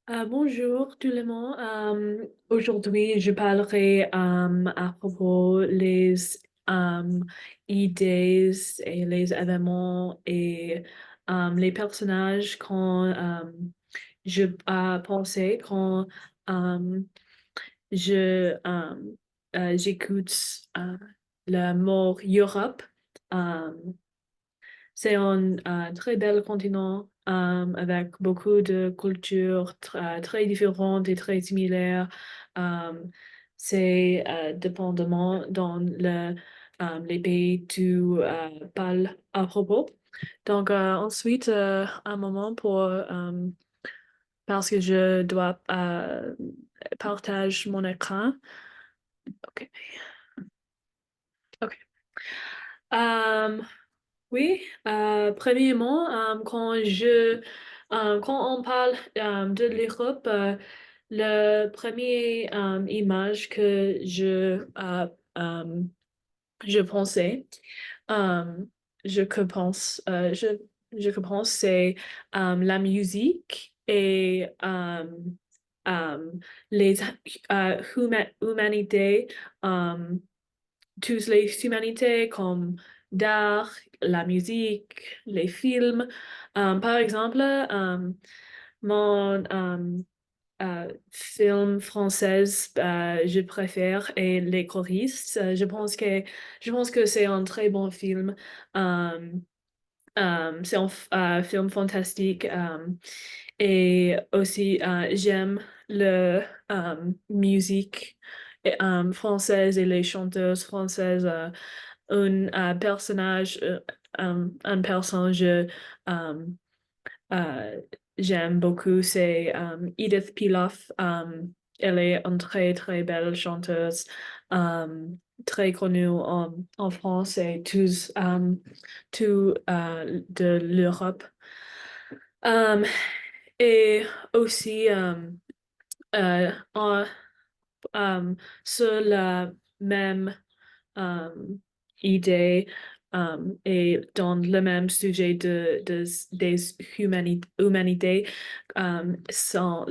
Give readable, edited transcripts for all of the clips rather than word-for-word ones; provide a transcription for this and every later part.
Bonjour tout le monde. Aujourd'hui, je parlerai à propos les idées et les événements et les personnages quand je pensais quand euh, j'écoute le mot Europe. Euh, c'est un très bel continent avec beaucoup de cultures très différentes et très similaires. Euh, c'est dépendamment dans les pays tu parles à propos. Donc ensuite, un moment parce que je dois partager mon écran. OK. OK. Euh, Oui, premièrement, quand on parle de l'Europe, la première image que euh, je pensais, euh, je que pense, c'est la musique et euh, les humanités. euh, toutes les humanités comme d'art, la musique, les films. Par exemple, mon film français, je préfère et Les choristes. Je pense que c'est un très bon film. Euh, c'est un film fantastique. Et aussi, j'aime le musique française et les chanteuses françaises. Un personnage, un personnage euh, euh, j'aime beaucoup, c'est Edith Piaf. Elle est une très, très belle chanteuse, euh, très connue en France et tout de l'Europe. Euh, et aussi, en- euh, sur la même euh, idée et dans le même sujet des humanités sont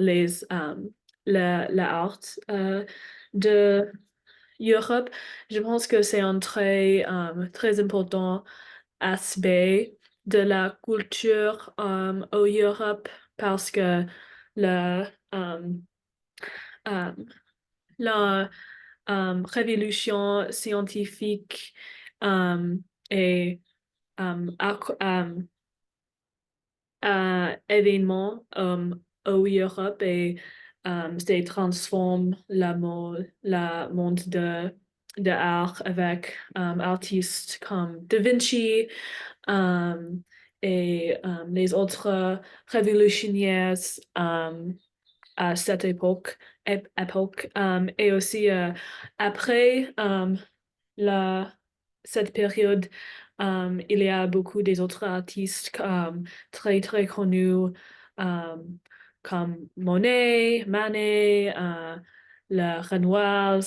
l'art de Europe. Je pense que c'est un très important aspect de la culture au Europe parce que le, euh, euh, la révolution scientifique euh, et événement au Europe et ça transforme la monde de art avec artistes comme Da Vinci euh, et les autres révolutionnaires à cette époque. Et aussi après la, cette période, il y a beaucoup des autres artistes très très connus euh, comme Monet, Manet, le Renoir,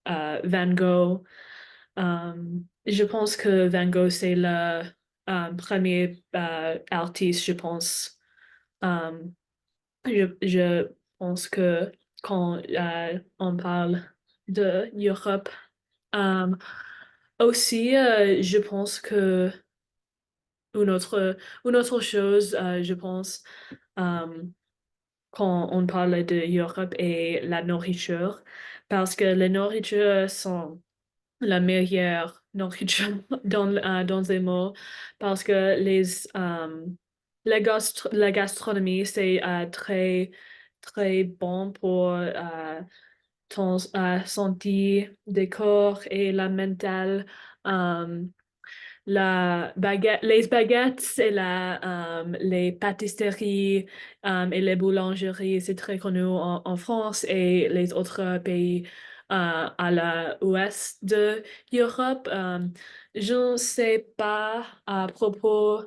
Van Gogh. Je pense que Van Gogh c'est le premier artiste, je pense. Euh, je pense que quand on parle de Europe, euh, aussi, je pense que une autre chose, je pense, euh, quand on parle de Europe est la nourriture, parce que les nourritures sont la meilleure nourriture dans ces mots, parce que la gastronomie, c'est très, très bon pour ton santé, des corps et la mentale. Euh, les baguettes et les pâtisseries et les boulangeries, c'est très connu en France et les autres pays à l'ouest de l'Europe. Je ne sais pas à propos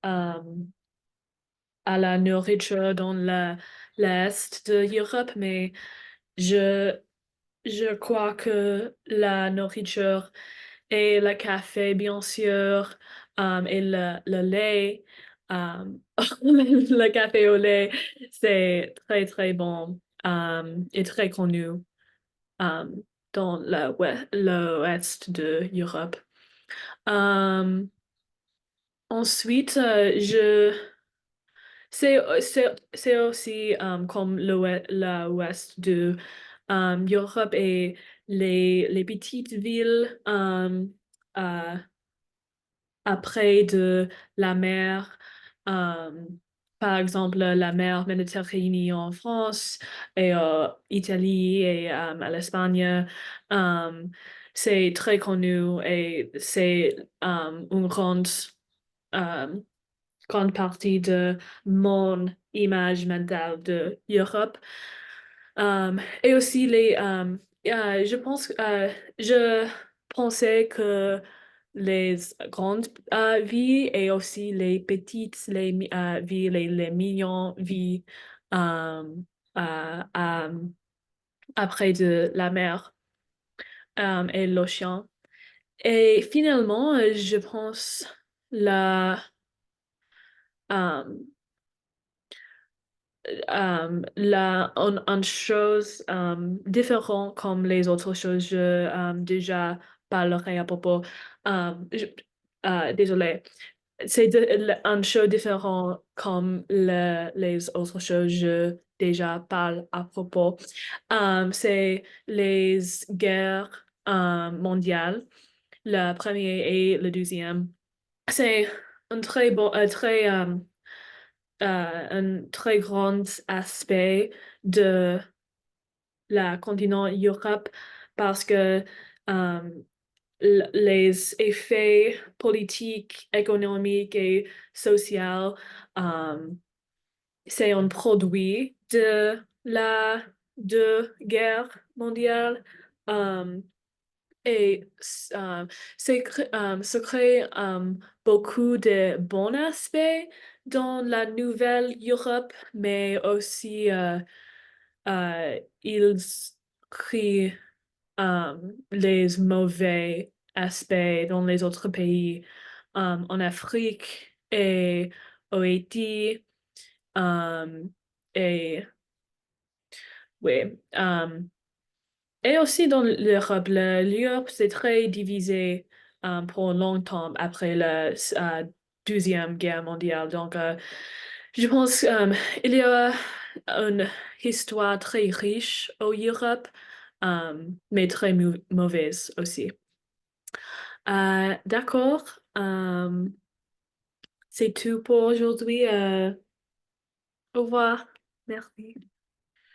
euh, à la nourriture dans l'est de l'Europe, mais je, je crois que la nourriture et le café, bien sûr, et le lait. Euh, le café au lait, c'est très, très bon et très connu euh, dans l'ouest de l'Europe. Euh, Ensuite, c'est aussi comme l'ouest de l'Europe et les petites villes euh, après de la mer, euh, par exemple la mer Méditerranée en France et Italie et à l'Espagne. Euh, c'est très connu et c'est une euh, grande partie de mon image mentale de l'Europe. Et aussi je pense, je pensais que les grandes villes et aussi les petites villes et les millions de villes euh, euh, euh, après de la mer et l'océan. Et finalement, je pense la euh, une chose différente comme les autres choses, je déjà parlerai à propos. Désolé. C'est une chose différente comme les autres choses, je déjà parle à propos. C'est les guerres mondiales, la première et la deuxième. C'est un très bon, un très grand aspect de la continent Europe parce que euh, les effets politiques, économiques et sociaux, euh, c'est un produit de la guerre mondiale. Euh, et se crée beaucoup de bons aspects dans la nouvelle Europe, mais aussi ils créent les mauvais aspects dans les autres pays, en Afrique et au Haïti. euh, et oui. Et aussi dans l'Europe, l'Europe c'est très divisé pour longtemps après la Deuxième Guerre mondiale. Donc, je pense il y a une histoire très riche en Europe, mais très mauvaise aussi. D'accord. C'est tout pour aujourd'hui. Au revoir. Merci.